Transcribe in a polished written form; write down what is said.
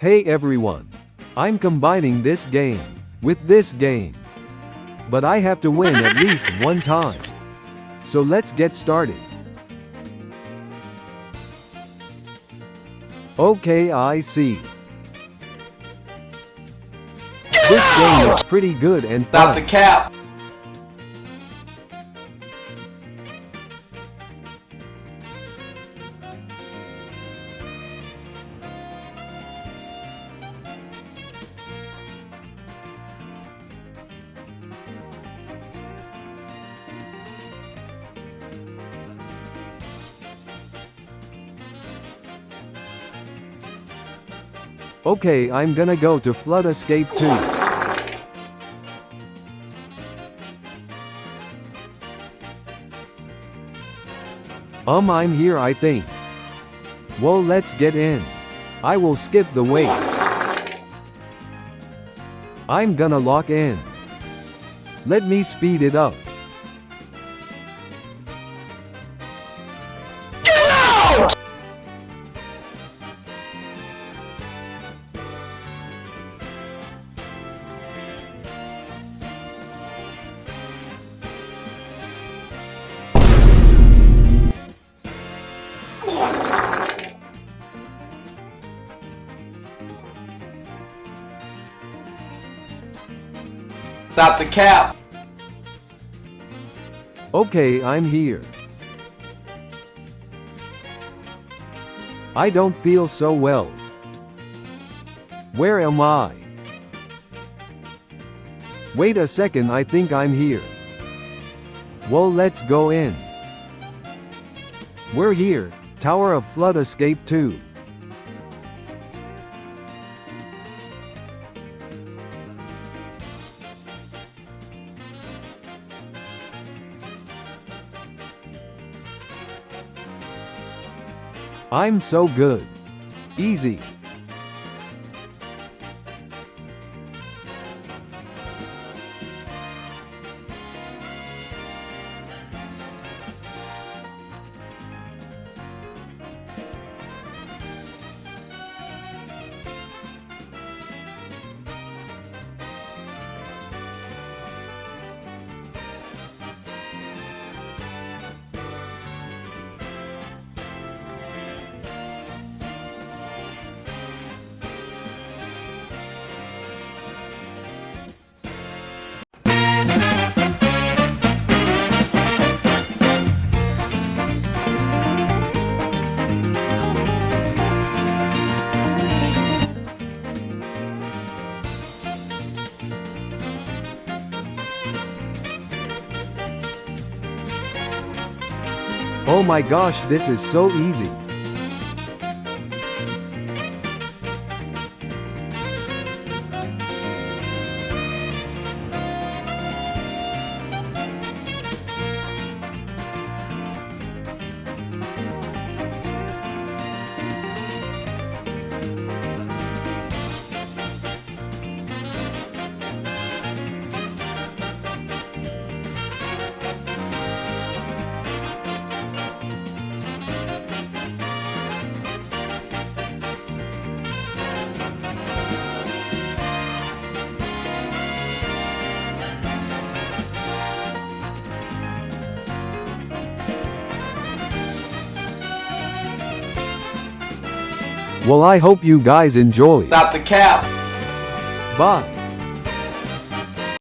Hey everyone. I'm combining this game with this game. But I have to win at least one time. So let's get started. Okay, I see. This game is pretty good and Stop the fun. cap. Okay, I'm gonna go to Flood Escape 2. I'm here I think. Well, let's get in. I will skip the wait. I'm gonna lock in. Let me speed it up. Stop the cap. Okay, I'm here. I don't feel so well. Where am I? Wait a second, I think I'm here. Well, let's go in. We're here, Tower of Flood Escape 2. I'm so good. Easy. Oh my gosh, this is so easy. Well, I hope you guys enjoyed. Stop the cap. Bye.